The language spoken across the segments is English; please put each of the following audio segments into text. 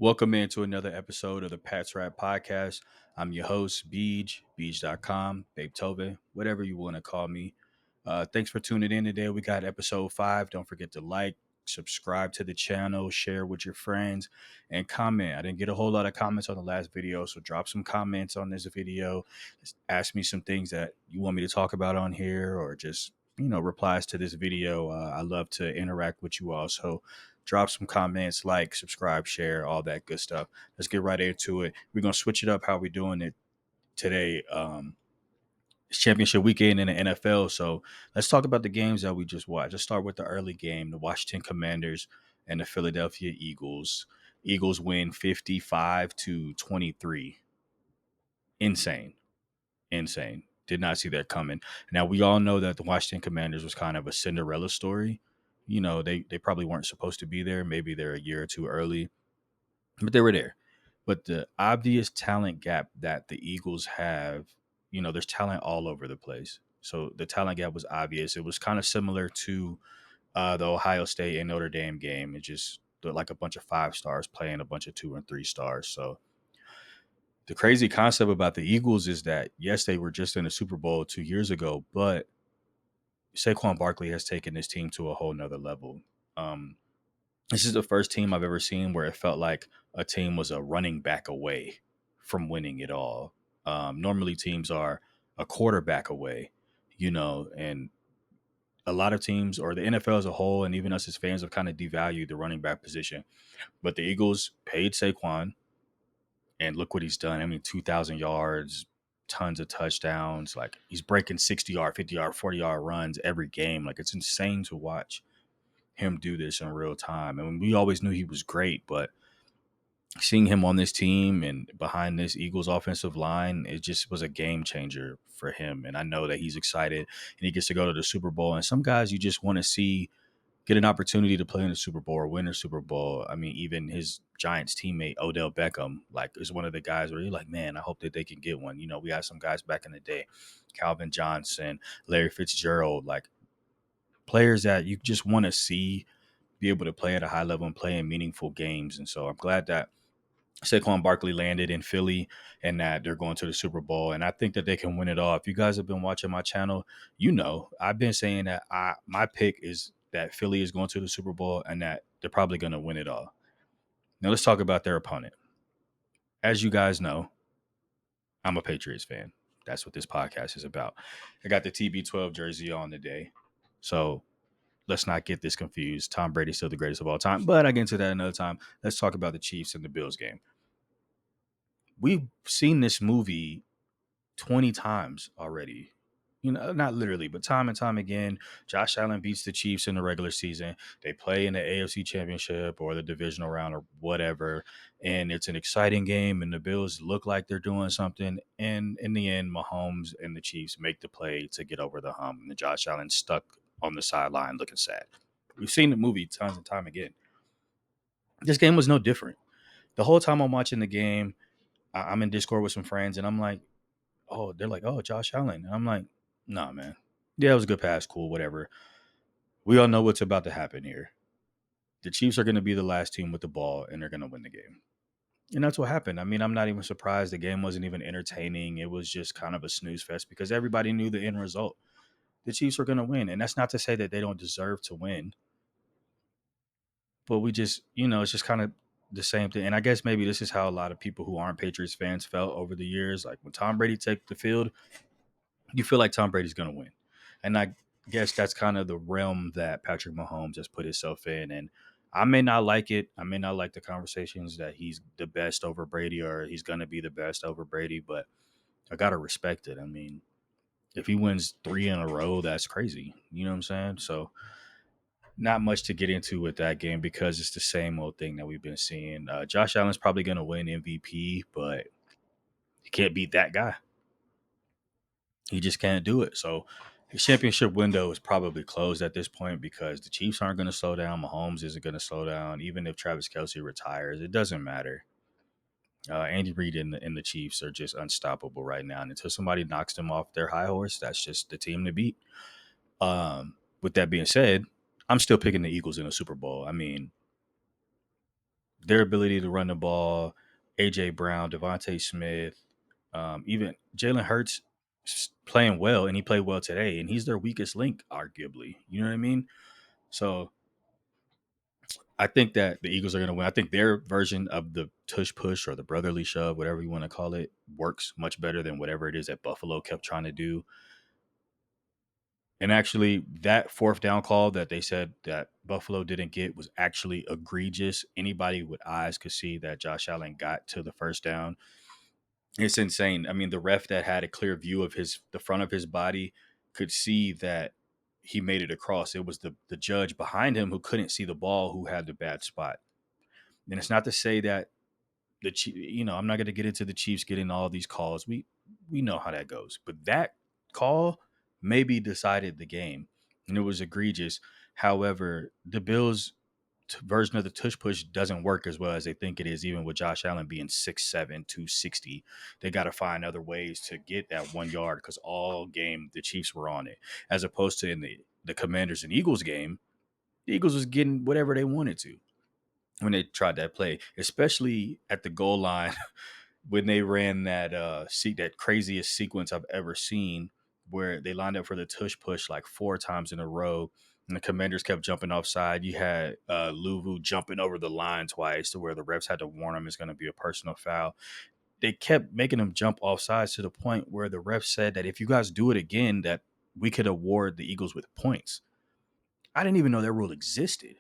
Welcome into another episode of the Patriots podcast. I'm your host, Beej, Beej.com, Babe Tove, whatever you want to call me. Thanks for tuning in today. We got episode 5. Don't forget to like, subscribe to the channel, share with your friends, and comment. I didn't get a whole lot of comments on the last video, so drop some comments on this video. Just ask me some things that you want me to talk about on here, or just replies to this video. I love to interact with you all. So drop some comments, like, subscribe, share, all that good stuff. Let's get right into it. We're gonna switch it up how we're doing it today. It's championship weekend in the NFL, so let's talk about the games that we just watched. Let's start with the early game: the Washington Commanders and the Philadelphia Eagles. Eagles win 55-23. Insane, insane. Did not see that coming. Now we all know that the Washington Commanders was kind of a Cinderella story. They probably weren't supposed to be there. Maybe they're a year or two early, but they were there. But the obvious talent gap that the Eagles have, there's talent all over the place. So the talent gap was obvious. It was kind of similar to the Ohio State and Notre Dame game. It just like a bunch of 5 stars playing a bunch of 2 and 3 stars. So the crazy concept about the Eagles is that, yes, they were just in the Super Bowl 2 years ago, but Saquon Barkley has taken this team to a whole nother level. Um, this is the first team I've ever seen where it felt like a team was a running back away from winning it all. Normally, teams are a quarterback away, and a lot of teams, or the NFL as a whole, and even us as fans, have kind of devalued the running back position. But the Eagles paid Saquon, and look what he's done. I mean, 2,000 yards, tons of touchdowns. Like, he's breaking 60-yard, 50-yard, 40-yard runs every game. Like, it's insane to watch him do this in real time. I mean, we always knew he was great, but seeing him on this team and behind this Eagles offensive line, it just was a game changer for him. And I know that he's excited and he gets to go to the Super Bowl. And some guys you just want to see get an opportunity to play in the Super Bowl or win a Super Bowl. I mean, even his Giants teammate, Odell Beckham, like, is one of the guys where you're like, man, I hope that they can get one. We had some guys back in the day, Calvin Johnson, Larry Fitzgerald, like players that you just want to see be able to play at a high level and play in meaningful games. And so I'm glad that Saquon Barkley landed in Philly and that they're going to the Super Bowl. And I think that they can win it all. If you guys have been watching my channel, I've been saying that my pick is that Philly is going to the Super Bowl and that they're probably going to win it all. Now let's talk about their opponent. As you guys know, I'm a Patriots fan. That's what this podcast is about. I got the TB12 jersey on today. So let's not get this confused. Tom Brady's still the greatest of all time, but I get into that another time. Let's talk about the Chiefs and the Bills game. We've seen this movie 20 times already. Not literally, but time and time again. Josh Allen beats the Chiefs in the regular season. They play in the AFC Championship or the divisional round or whatever. And it's an exciting game, and the Bills look like they're doing something. And in the end, Mahomes and the Chiefs make the play to get over the hump. And Josh Allen stuck on the sideline looking sad. We've seen the movie tons and time again. This game was no different. The whole time I'm watching the game, I'm in Discord with some friends, and I'm like, oh, they're like, oh, Josh Allen. And I'm like, nah, man. Yeah, it was a good pass. Cool, whatever. We all know what's about to happen here. The Chiefs are going to be the last team with the ball, and they're going to win the game. And that's what happened. I mean, I'm not even surprised. The game wasn't even entertaining. It was just kind of a snooze fest because everybody knew the end result. The Chiefs were going to win. And that's not to say that they don't deserve to win. But we just, it's just kind of the same thing. And I guess maybe this is how a lot of people who aren't Patriots fans felt over the years. Like, when Tom Brady takes the field, you feel like Tom Brady's going to win. And I guess that's kind of the realm that Patrick Mahomes has put himself in. And I may not like it. I may not like the conversations that he's the best over Brady or he's going to be the best over Brady, but I got to respect it. I mean, if he wins 3 in a row, that's crazy. You know what I'm saying? So not much to get into with that game because it's the same old thing that we've been seeing. Josh Allen's probably going to win MVP, but you can't beat that guy. He just can't do it. So his championship window is probably closed at this point because the Chiefs aren't going to slow down. Mahomes isn't going to slow down. Even if Travis Kelce retires, it doesn't matter. Andy Reid and the Chiefs are just unstoppable right now. And until somebody knocks them off their high horse, that's just the team to beat. With that being said, I'm still picking the Eagles in the Super Bowl. I mean, their ability to run the ball, AJ Brown, Devontae Smith, even Jalen Hurts playing well, and he played well today, and he's their weakest link, arguably. You know what I mean? So I think that the Eagles are going to win. I think their version of the tush push or the brotherly shove, whatever you want to call it, works much better than whatever it is that Buffalo kept trying to do. And actually, that fourth down call that they said that Buffalo didn't get was actually egregious. Anybody with eyes could see that Josh Allen got to the first down. It's insane. I mean, the ref that had a clear view of the front of his body could see that he made it across. It was the judge behind him who couldn't see the ball who had the bad spot. And it's not to say that I'm not going to get into the Chiefs getting all these calls. We know how that goes. But that call maybe decided the game, and it was egregious. However, the Bills' version of the tush push doesn't work as well as they think it is, even with Josh Allen being 6'7", 260. They got to find other ways to get that 1 yard because all game the Chiefs were on it, as opposed to in the Commanders and Eagles game, the Eagles was getting whatever they wanted to when they tried that play, especially at the goal line when they ran that craziest sequence I've ever seen, where they lined up for the tush push like 4 times in a row, and the Commanders kept jumping offside. You had Luvu jumping over the line twice, to where the refs had to warn him it's going to be a personal foul. They kept making him jump offsides to the point where the refs said that if you guys do it again, that we could award the Eagles with points. I didn't even know that rule existed.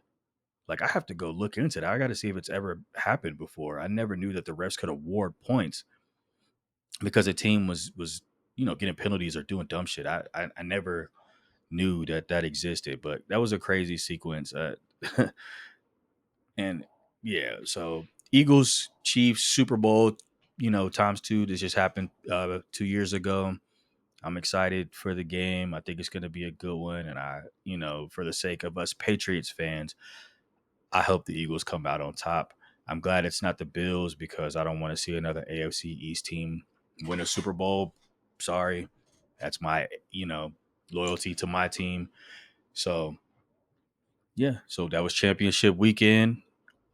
Like, I have to go look into that. I got to see if it's ever happened before. I never knew that the refs could award points because a team was getting penalties or doing dumb shit. I never knew that existed, but that was a crazy sequence. And yeah, so Eagles Chiefs Super Bowl, times two. This just happened 2 years ago. I'm excited for the game. I think it's going to be a good one, and for the sake of us Patriots fans, I hope the Eagles come out on top. I'm glad it's not the Bills because I don't want to see another AFC East team win a Super Bowl. Sorry. That's my, loyalty to my team. So, yeah. So that was championship weekend.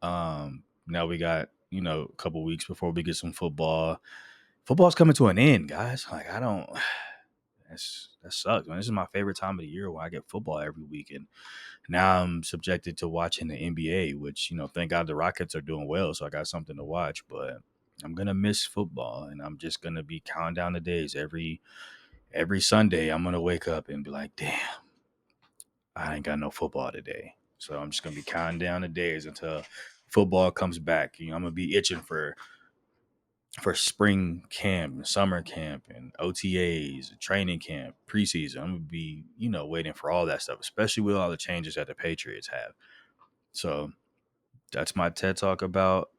Now we got, a couple weeks before we get some football. Football's coming to an end, guys. Like, I don't that sucks, man. This is my favorite time of the year where I get football every weekend. Now I'm subjected to watching the NBA, which, thank God the Rockets are doing well, so I got something to watch. But I'm gonna miss football, and I'm just gonna be counting down the days. Every Sunday, I'm gonna wake up and be like, "Damn, I ain't got no football today." So I'm just gonna be counting down the days until football comes back. I'm gonna be itching for spring camp and summer camp and OTAs, training camp, preseason. I'm gonna be, waiting for all that stuff, especially with all the changes that the Patriots have. So that's my TED talk about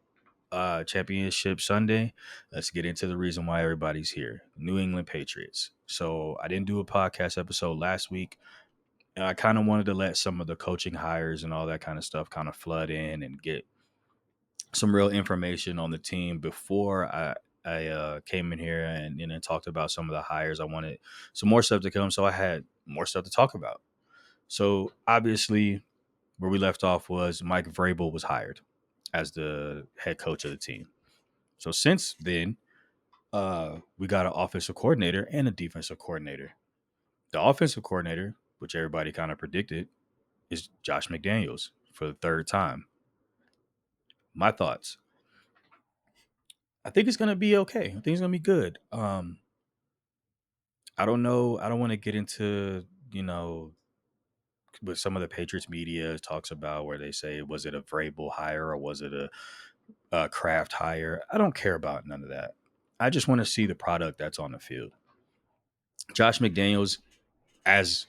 Championship Sunday. Let's get into the reason why everybody's here. New England Patriots. So I didn't do a podcast episode last week. I kind of wanted to let some of the coaching hires and all that kind of stuff kind of flood in and get some real information on the team before I came in here and then talked about some of the hires. I wanted some more stuff to come, so I had more stuff to talk about. So obviously, where we left off was Mike Vrabel was hired as the head coach of the team. So since then, we got an offensive coordinator and a defensive coordinator. The offensive coordinator, which everybody kind of predicted, is Josh McDaniels for the third time. My thoughts. I think it's gonna be okay. I think it's gonna be good. I don't know. I don't want to get into what some of the Patriots media talks about, where they say was it a Vrabel hire or was it a Kraft hire? I don't care about none of that. I just want to see the product that's on the field. Josh McDaniels, as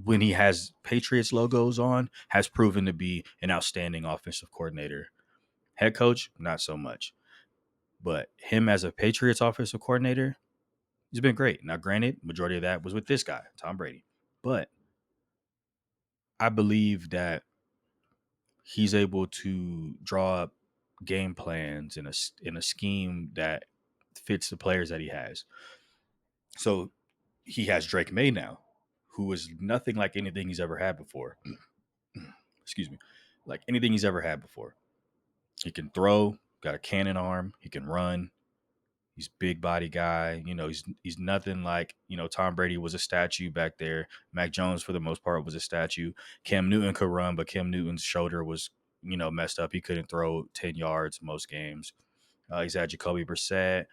when he has Patriots logos on, has proven to be an outstanding offensive coordinator. Head coach, not so much. But him as a Patriots offensive coordinator, he's been great. Now, granted, majority of that was with this guy, Tom Brady. But I believe that he's able to draw up game plans in a scheme that fits the players that he has. So he has Drake May now, who is nothing like anything he's ever had before. Excuse me, like anything he's ever had before. He can throw, got a cannon arm, he can run. He's big body guy. He's nothing like, Tom Brady was a statue back there. Mac Jones, for the most part, was a statue. Cam Newton could run, but Cam Newton's shoulder was, messed up. He couldn't throw 10 yards most games. He's had Jacoby Brissett,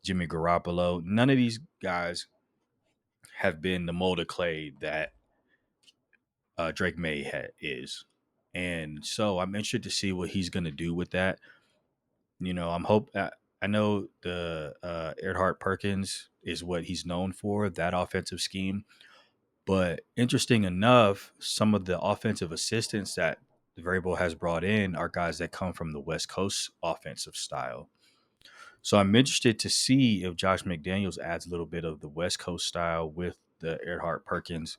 Jimmy Garoppolo. None of these guys have been the mold of clay that Drake May is. And so I'm interested to see what he's going to do with that. I know the Earhart Perkins is what he's known for, that offensive scheme. But interesting enough, some of the offensive assistants that the Variable has brought in are guys that come from the West Coast offensive style. So I'm interested to see if Josh McDaniels adds a little bit of the West Coast style with the Earhart Perkins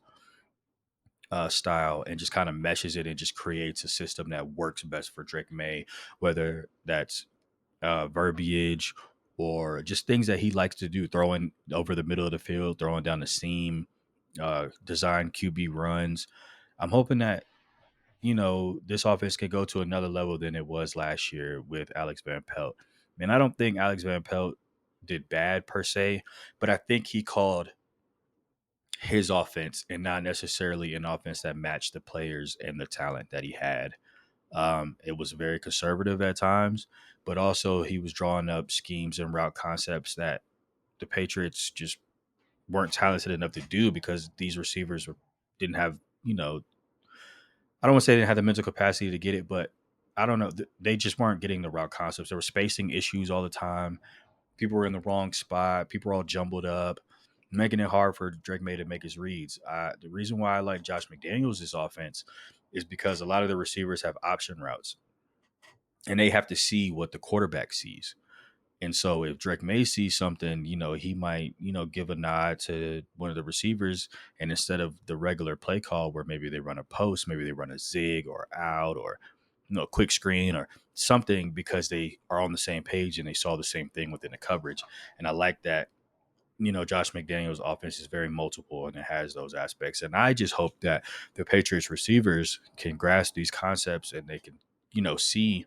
style and just kind of meshes it and just creates a system that works best for Drake May, whether that's verbiage or just things that he likes to do, throwing over the middle of the field, throwing down the seam, design QB runs. I'm hoping that, this offense can go to another level than it was last year with Alex Van Pelt. And I don't think Alex Van Pelt did bad per se, but I think he called his offense and not necessarily an offense that matched the players and the talent that he had. It was very conservative at times, but also he was drawing up schemes and route concepts that the Patriots just weren't talented enough to do because these receivers didn't have, I don't want to say they didn't have the mental capacity to get it, but I don't know. They just weren't getting the route concepts. There were spacing issues all the time. People were in the wrong spot. People were all jumbled up, making it hard for Drake May to make his reads. The reason why I like Josh McDaniels' offense is because a lot of the receivers have option routes and they have to see what the quarterback sees. And so if Drake May sees something, he might, give a nod to one of the receivers. And instead of the regular play call where maybe they run a post, maybe they run a zig or out or, a quick screen or something because they are on the same page and they saw the same thing within the coverage. And I like that, Josh McDaniels' offense is very multiple and it has those aspects. And I just hope that the Patriots receivers can grasp these concepts and they can, see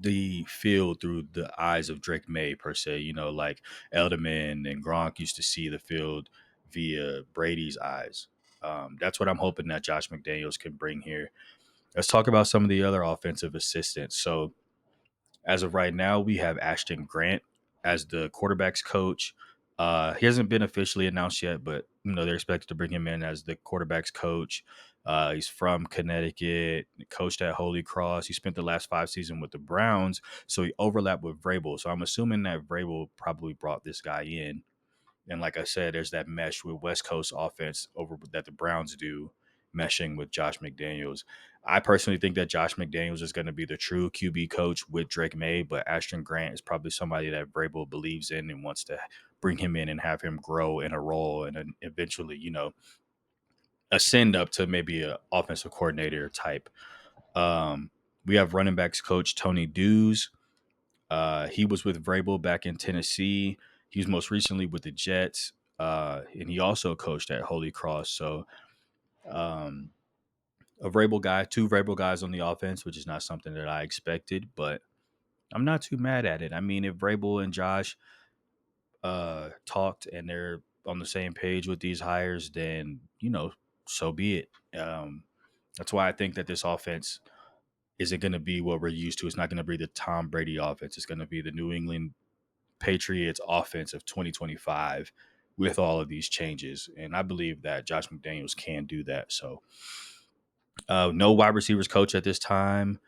the field through the eyes of Drake May per se, like Edelman and Gronk used to see the field via Brady's eyes. That's what I'm hoping that Josh McDaniels can bring here. Let's talk about some of the other offensive assistants. So as of right now, we have Ashton Grant as the quarterback's coach. He hasn't been officially announced yet, but they're expected to bring him in as the quarterback's coach. He's from Connecticut, coached at Holy Cross. He spent the last 5 seasons with the Browns, so he overlapped with Vrabel. So I'm assuming that Vrabel probably brought this guy in. And like I said, there's that mesh with West Coast offense over that the Browns do, meshing with Josh McDaniels. I personally think that Josh McDaniels is going to be the true QB coach with Drake May, but Ashton Grant is probably somebody that Vrabel believes in and wants to bring him in and have him grow in a role and then eventually, ascend up to maybe a offensive coordinator type. Um, we have running backs coach Tony Dews. He was with Vrabel back in Tennessee. He was most recently with the Jets, and he also coached at Holy Cross. So, um, a Vrabel guy, two Vrabel guys on the offense, which is not something that I expected, but I'm not too mad at it. I mean, if Vrabel and Josh talked and they're on the same page with these hires, then so be it. That's why I think that this offense isn't going to be what we're used to. It's not going to be the Tom Brady offense. It's going to be the New England Patriots offense of 2025 with all of these changes. And I believe that Josh McDaniels can do that. So, no wide receivers coach at this time,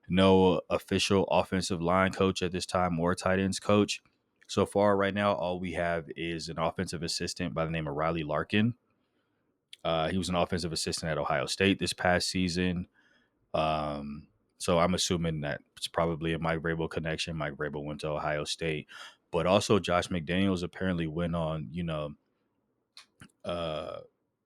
no official offensive line coach at this time, or tight ends coach. So far, right now, all we have is an offensive assistant by the name of Riley Larkin. He was an offensive assistant at Ohio State this past season. Um, so I'm assuming that it's probably a Mike Vrabel connection. Mike Vrabel went to Ohio State, but also Josh McDaniels apparently went on, uh,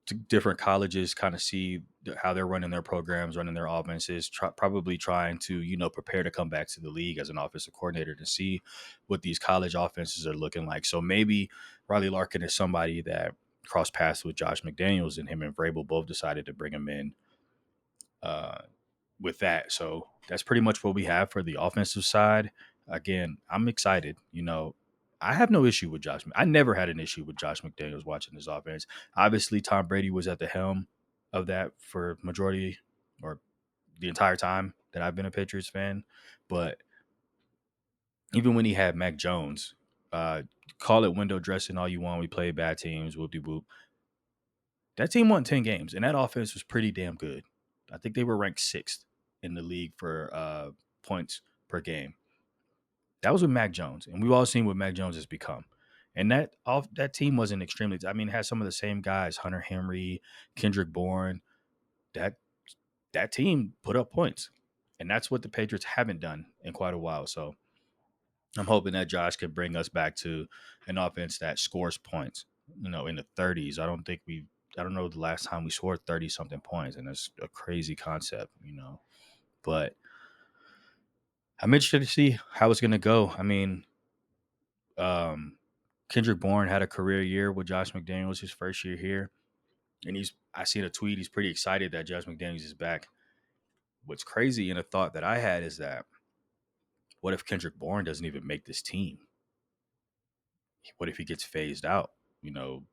to different colleges, kind of see how they're running their programs, running their offenses, probably trying to, prepare to come back to the league as an offensive coordinator to see what these college offenses are looking like. So maybe Riley Larkin is somebody that crossed paths with Josh McDaniels, and him and Vrabel both decided to bring him in. Uh, with that. So that's pretty much what we have for the offensive side. Again, I'm excited. I have no issue with Josh. I never had an issue with Josh McDaniels watching this offense. Obviously, Tom Brady was at the helm of that for majority or the entire time that I've been a Patriots fan. But even when he had Mac Jones, uh, call it window dressing all you want. We played bad teams, whoop de whoop. That team won 10 games, and that offense was pretty damn good. I think they were ranked sixth in the league for points per game. That was with Mac Jones, and we've all seen what Mac Jones has become. And that team wasn't extremely. I mean, it had some of the same guys: Hunter Henry, Kendrick Bourne. That that team put up points, and that's what the Patriots haven't done in quite a while. So I'm hoping that Josh can bring us back to an offense that scores points. In the 30s. I don't know the last time we scored 30 something points, and it's a crazy concept. But I'm interested to see how it's going to go. I mean, um, Kendrick Bourne had a career year with Josh McDaniels his first year here, and I seen a tweet. He's pretty excited that Josh McDaniels is back. What's crazy, and a thought that I had, is that what if Kendrick Bourne doesn't even make this team? What if he gets phased out,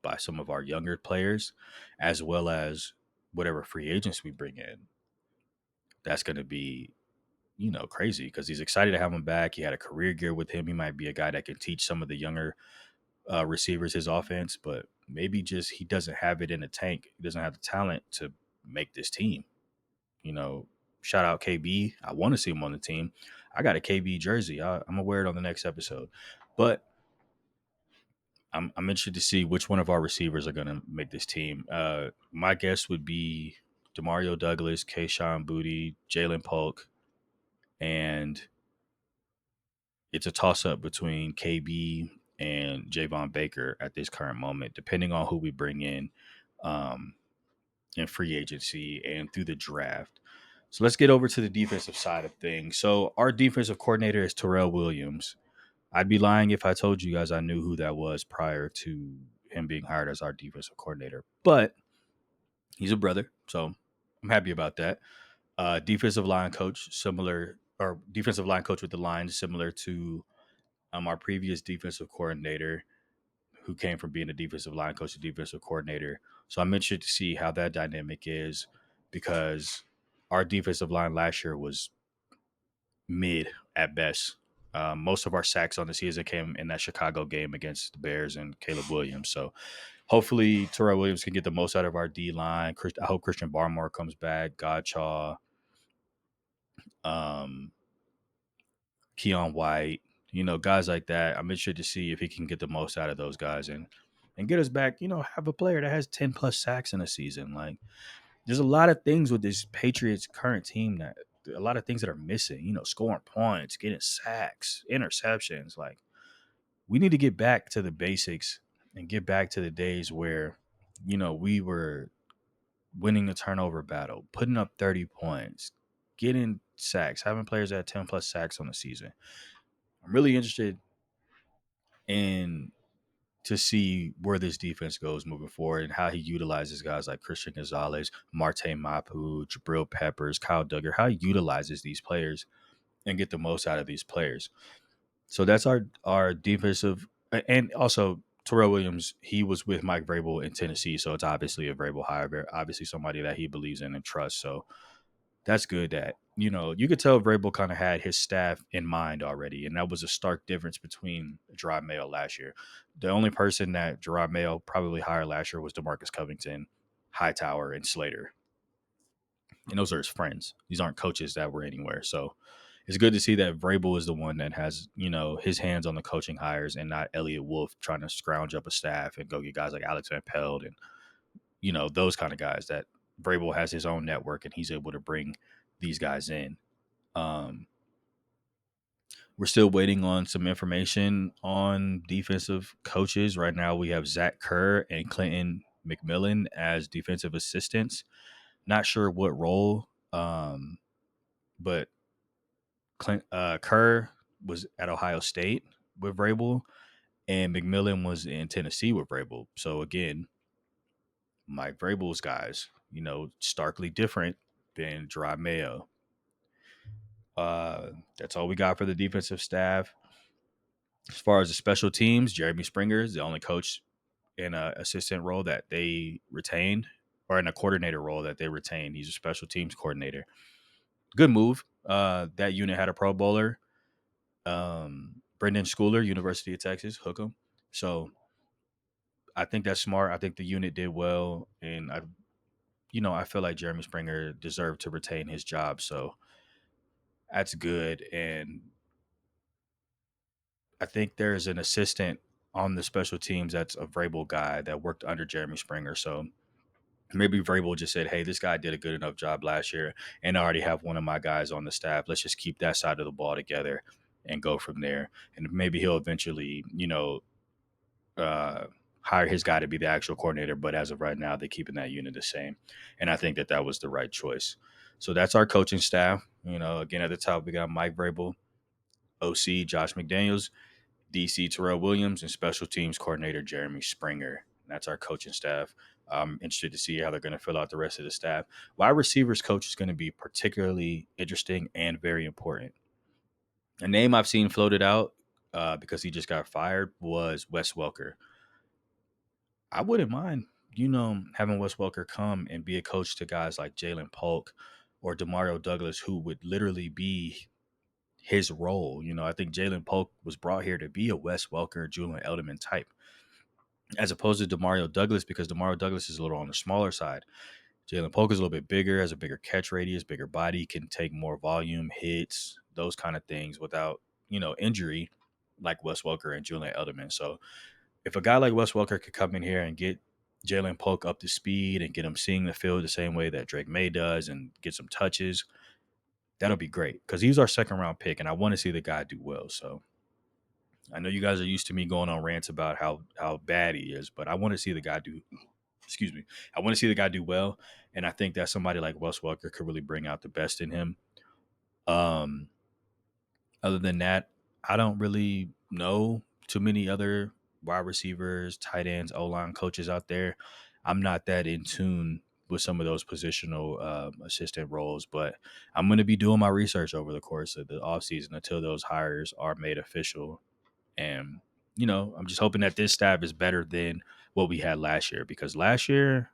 by some of our younger players, as well as whatever free agents we bring in? That's going to be, crazy, because he's excited to have him back. He had a career year with him. He might be a guy that can teach some of the younger receivers his offense, but maybe just he doesn't have it in the tank. He doesn't have the talent to make this team. You know, Shout out KB. I want to see him on the team. I got a KB jersey. I'm gonna wear it on the next episode. But I'm interested to see which one of our receivers are gonna make this team. My guess would be Demario Douglas, Kayshawn Booty, Jalen Polk, and it's a toss up between KB and Javon Baker at this current moment, depending on who we bring um, in free agency and through the draft. So let's get over to the defensive side of things. So our defensive coordinator is Terrell Williams. I'd be lying if I told you guys I knew who that was prior to him being hired as our defensive coordinator. But he's a brother, so I'm happy about that. Defensive line coach, similar, or defensive line coach with the Lions, similar to our previous defensive coordinator, who came from being a defensive line coach to defensive coordinator. So I'm interested to see how that dynamic is, because our defensive line last year was mid at best. Most of our sacks on the season came in that Chicago game against the Bears and Caleb Williams. So hopefully Terrell Williams can get the most out of our D line. I hope Christian Barmore comes back, Godchaw, um, Keon White, guys like that. I'm interested to see if he can get the most out of those guys and get us back, have a player that has 10 plus sacks in a season. Like, there's a lot of things with this Patriots current team, that a lot of things that are missing, scoring points, getting sacks, interceptions. Like, we need to get back to the basics and get back to the days where, we were winning the turnover battle, putting up 30 points, getting sacks, having players that have 10 plus sacks on the season. I'm really interested in to see where this defense goes moving forward and how he utilizes guys like Christian Gonzalez, Marte Mapu, Jabril Peppers, Kyle Duggar, how he utilizes these players and get the most out of these players. So that's our defensive. And also Terrell Williams, he was with Mike Vrabel in Tennessee, so it's obviously a Vrabel hire, obviously somebody that he believes in and trusts. So that's good that, you could tell Vrabel kind of had his staff in mind already. And that was a stark difference between Gerard Mayo last year. The only person that Gerard Mayo probably hired last year was DeMarcus Covington, Hightower, and Slater. And those are his friends. These aren't coaches that were anywhere. So it's good to see that Vrabel is the one that has, his hands on the coaching hires, and not Elliot Wolf trying to scrounge up a staff and go get guys like Alex Van Pelt and, those kind of guys. That Vrabel has his own network and he's able to bring these guys in. Um, we're still waiting on some information on defensive coaches. Right now, we have Zach Kerr and Clinton McMillan as defensive assistants. Not sure what role, but Kerr was at Ohio State with Vrabel, and McMillan was in Tennessee with Vrabel. So again, Mike Vrabel's guys, starkly different than Gerard Mayo. That's all we got for the defensive staff. As far as the special teams, Jeremy Springer is the only coach in a assistant role that they retained, or in a coordinator role that they retained. He's a special teams coordinator. Good move. That unit had a Pro Bowler, Brendan Schooler, University of Texas, hook him. So I think that's smart. I think the unit did well, and I feel like Jeremy Springer deserved to retain his job. So that's good. And I think there's an assistant on the special teams that's a Vrabel guy that worked under Jeremy Springer. So maybe Vrabel just said, "Hey, this guy did a good enough job last year, and I already have one of my guys on the staff. Let's just keep that side of the ball together and go from there." And maybe he'll eventually, uh, hire his guy to be the actual coordinator. But as of right now, they're keeping that unit the same, and I think that that was the right choice. So that's our coaching staff. Again at the top we got Mike Vrabel, OC Josh McDaniels, DC Terrell Williams, and special teams coordinator Jeremy Springer. That's our coaching staff. I'm interested to see how they're going to fill out the rest of the staff. Wide receivers coach is going to be particularly interesting and very important. A name I've seen floated out because he just got fired was Wes Welker. I wouldn't mind, having Wes Welker come and be a coach to guys like Jalen Polk or Demario Douglas, who would literally be his role. I think Jalen Polk was brought here to be a Wes Welker, Julian Edelman type, as opposed to Demario Douglas, because Demario Douglas is a little on the smaller side. Jalen Polk is a little bit bigger, has a bigger catch radius, bigger body, can take more volume, hits, those kind of things without, injury, like Wes Welker and Julian Edelman. So if a guy like Wes Welker could come in here and get Jalen Polk up to speed and get him seeing the field the same way that Drake May does and get some touches, that'll be great, because he's our second round pick, and I want to see the guy do well. So I know you guys are used to me going on rants about how bad he is, but I want to see the guy do. Excuse me. I want to see the guy do well, and I think that somebody like Wes Welker could really bring out the best in him. Um, Other than that, I don't really know too many other wide receivers, tight ends, O line coaches out there. I'm not that in tune with some of those positional assistant roles, but I'm going to be doing my research over the course of the offseason until those hires are made official. And, I'm just hoping that this staff is better than what we had last year, because last year,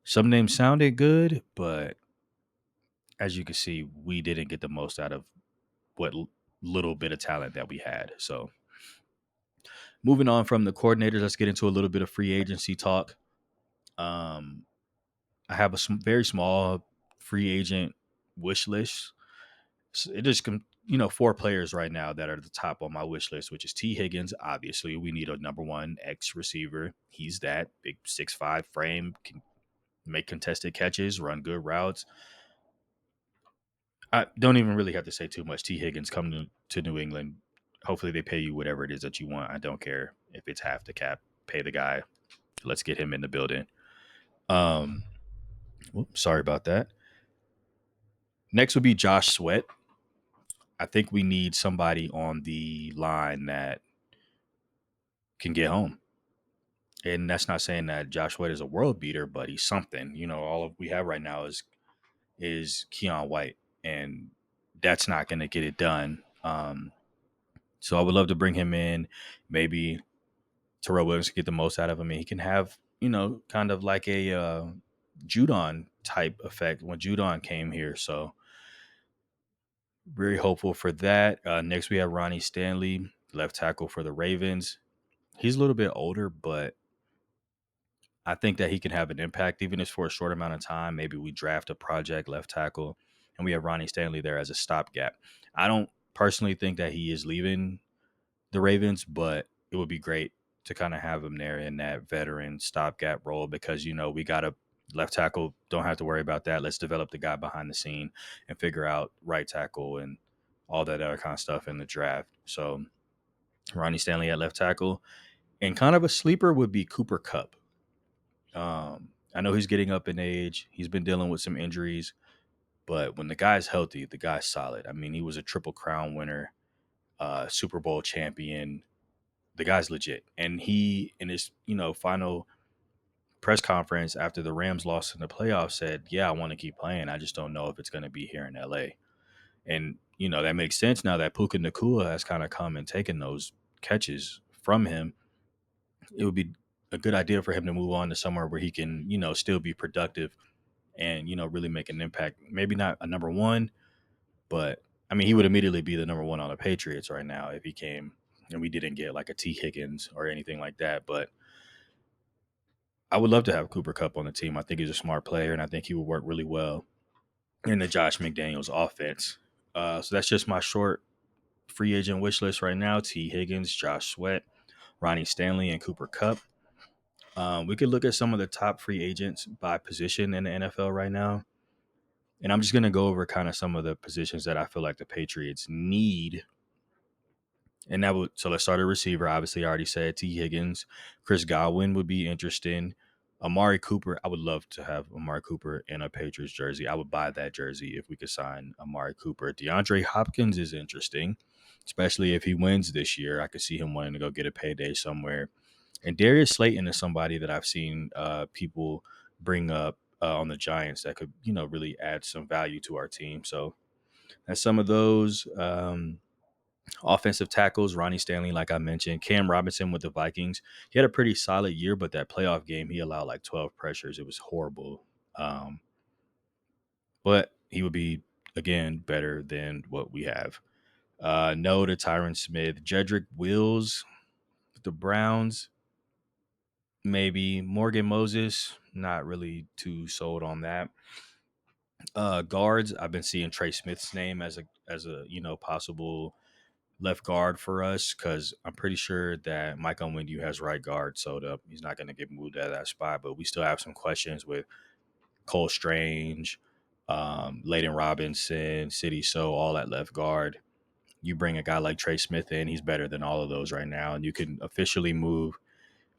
some names sounded good, but as you can see, we didn't get the most out of what little bit of talent that we had. So moving on from the coordinators, let's get into a little bit of free agency talk. Um, I have a very small free agent wish list. It is, four players right now that are at the top on my wish list, which is T. Higgins. Obviously, we need a number one X receiver. He's that big 6'5" frame, can make contested catches, run good routes. I don't even really have to say too much. T. Higgins coming to New England. Hopefully, they pay you whatever it is that you want. I don't care if it's half the cap. Pay the guy. Let's get him in the building. Um, Sorry about that. Next would be Josh Sweat. I think we need somebody on the line that can get home. And that's not saying that Josh Sweat is a world beater, but he's something. All we have right now is Keon White, and that's not going to get it done. So I would love to bring him in. Maybe Terrell Williams can get the most out of him, and he can have, kind of like a Judon type effect when Judon came here. So very hopeful for that. Next, we have Ronnie Stanley, left tackle for the Ravens. He's a little bit older, but I think that he can have an impact, even if it's for a short amount of time. Maybe we draft a project left tackle, and we have Ronnie Stanley there as a stopgap. I don't personally think that he is leaving the Ravens, but it would be great to kind of have him there in that veteran stopgap role, because, we got a left tackle. Don't have to worry about that. Let's develop the guy behind the scene and figure out right tackle and all that other kind of stuff in the draft. So Ronnie Stanley at left tackle, and kind of a sleeper would be Cooper Kupp. I know he's getting up in age. He's been dealing with some injuries, but when the guy's healthy, the guy's solid. I mean, he was a Triple Crown winner, Super Bowl champion. The guy's legit. And he, in his, final press conference after the Rams lost in the playoffs, said, "Yeah, I want to keep playing. I just don't know if it's going to be here in LA." And, that makes sense now that Puka Nakua has kind of come and taken those catches from him. It would be a good idea for him to move on to somewhere where he can, still be productive and, really make an impact. Maybe not a number one, but I mean, he would immediately be the number one on the Patriots right now if he came and we didn't get like a T. Higgins or anything like that. But I would love to have Cooper Cup on the team. I think he's a smart player, and I think he would work really well in the Josh McDaniels offense. So that's just my short free agent wish list right now. T. Higgins, Josh Sweat, Ronnie Stanley, and Cooper Cup. We could look at some of the top free agents by position in the NFL right now. And I'm just going to go over kind of some of the positions that I feel like the Patriots need. And so let's start a receiver. Obviously, I already said T. Higgins. Chris Godwin would be interesting. Amari Cooper, I would love to have Amari Cooper in a Patriots jersey. I would buy that jersey if we could sign Amari Cooper. DeAndre Hopkins is interesting, especially if he wins this year. I could see him wanting to go get a payday somewhere. And Darius Slayton is somebody that I've seen people bring up on the Giants that could, really add some value to our team. So that's some of those. Offensive tackles, Ronnie Stanley, like I mentioned, Cam Robinson with the Vikings. He had a pretty solid year, but that playoff game, he allowed like 12 pressures. It was horrible. Um, but he would be, again, better than what we have. No to Tyron Smith. Jedrick Wills, the Browns, maybe. Morgan Moses, not really too sold on that. Guards, I've been seeing Trey Smith's name as a possible left guard for us because I'm pretty sure that Mike Onwenu has right guard sewed up. He's not going to get moved out of that spot, but we still have some questions with Cole Strange, Layden Robinson, City So, all at left guard. You bring a guy like Trey Smith in, he's better than all of those right now, and you can officially move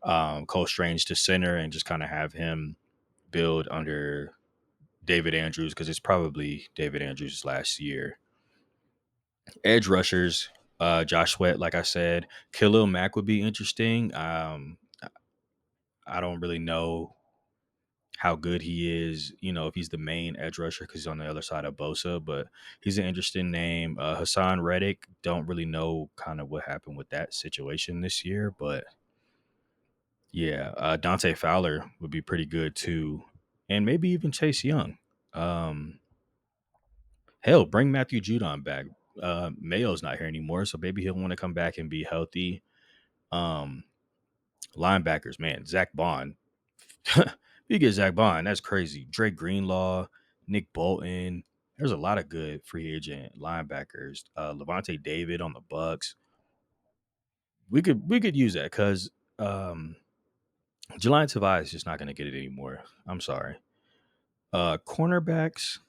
Cole Strange to center and just kind of have him build under David Andrews because it's probably David Andrews' last year. Edge rushers, Josh Sweat, like I said, Khalil Mack would be interesting. I don't really know how good he is, if he's the main edge rusher because he's on the other side of Bosa, but he's an interesting name. Hassan Reddick, don't really know kind of what happened with that situation this year, but yeah, Dante Fowler would be pretty good too, and maybe even Chase Young. Um, Hell, bring Matthew Judon back. Mayo's not here anymore, so maybe he'll want to come back and be healthy. Um, Linebackers, man, Zach Bond. You get Zach Bond, that's crazy. Drake Greenlaw, Nick Bolton. There's a lot of good free agent linebackers. Levante David on the Bucks. We could use that because Jelani Tavai is just not going to get it anymore. I'm sorry. Cornerbacks,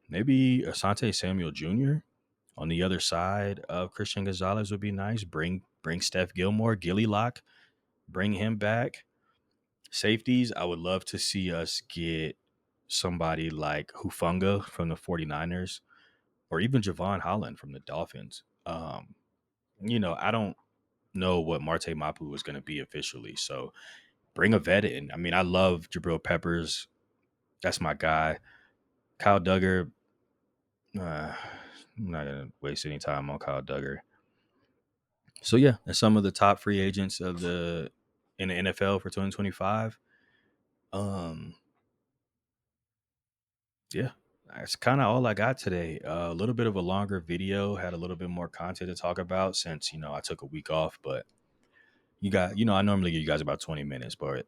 maybe Asante Samuel Jr. on the other side of Christian Gonzalez would be nice. Bring Steph Gilmore, Gilly Lock, bring him back. Safeties, I would love to see us get somebody like Hufunga from the 49ers or even Javon Holland from the Dolphins. I don't know what Marte Mapu is going to be officially. So bring a vet in. I mean, I love Jabril Peppers. That's my guy. Kyle Duggar, I'm not going to waste any time on Kyle Duggar. So yeah, that's some of the top free agents in the NFL for 2025. Um, yeah, that's kind of all I got today. A little bit of a longer video, had a little bit more content to talk about since I took a week off. But I normally give you guys about 20 minutes, but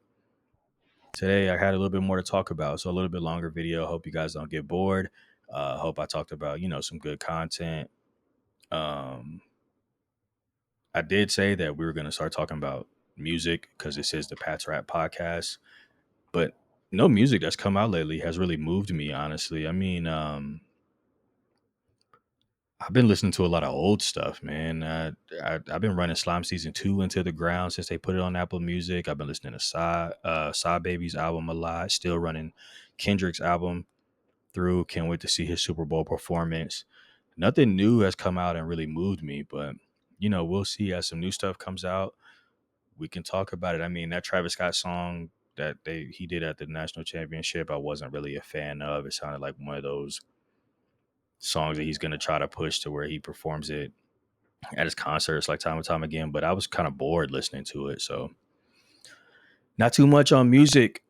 today I had a little bit more to talk about, so a little bit longer video. Hope you guys don't get bored. Hope I talked about some good content. Um, I did say that we were going to start talking about music because this is the Pat's Rap podcast, but no music that's come out lately has really moved me, honestly. I mean, I've been listening to a lot of old stuff, man. I've been running Slime Season 2 into the ground since they put it on Apple Music. I've been listening to Psy Baby's album a lot, still running Kendrick's album through. Can't wait to see his Super Bowl performance. Nothing new has come out and really moved me, but we'll see as some new stuff comes out. We can talk about it. I mean, that Travis Scott song that he did at the national championship, I wasn't really a fan of. It sounded like one of those songs that he's gonna try to push to where he performs it at his concerts like time and time again. But I was kind of bored listening to it, so not too much on music.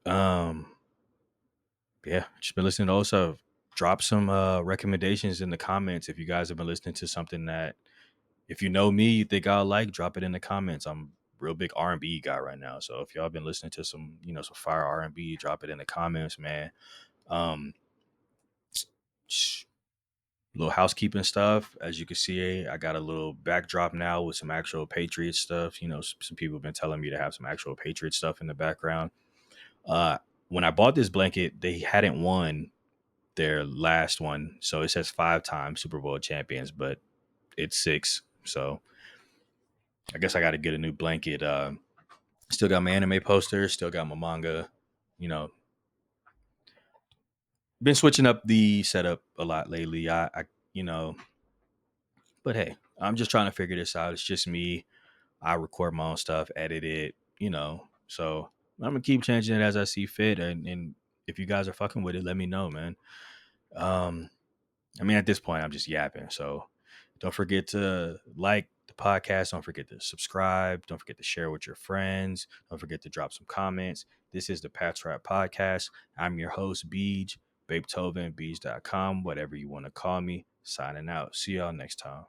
Yeah, just been listening to all stuff. Drop some recommendations in the comments if you guys have been listening to something that, if you know me, you think I'll like. Drop it in the comments. I'm a real big R&B guy right now, so if y'all been listening to some, some fire R&B, drop it in the comments, man. Um, Little housekeeping stuff. As you can see, I got a little backdrop now with some actual Patriots stuff. Some people have been telling me to have some actual Patriots stuff in the background. Uh, when I bought this blanket, they hadn't won their last one, so it says 5-time Super Bowl champions, but it's 6. So I guess I got to get a new blanket. Still got my anime posters, still got my manga. You know, been switching up the setup a lot lately. You know, but hey, I'm just trying to figure this out. It's just me. I record my own stuff, edit it. So I'm gonna keep changing it as I see fit. And if you guys are fucking with it, let me know, man. Um, I mean, at this point, I'm just yapping. So don't forget to like the podcast. Don't forget to subscribe. Don't forget to share with your friends. Don't forget to drop some comments. This is the Patriots Podcast. I'm your host, Beej, Beethoven, Beej.com, whatever you want to call me. Signing out. See y'all next time.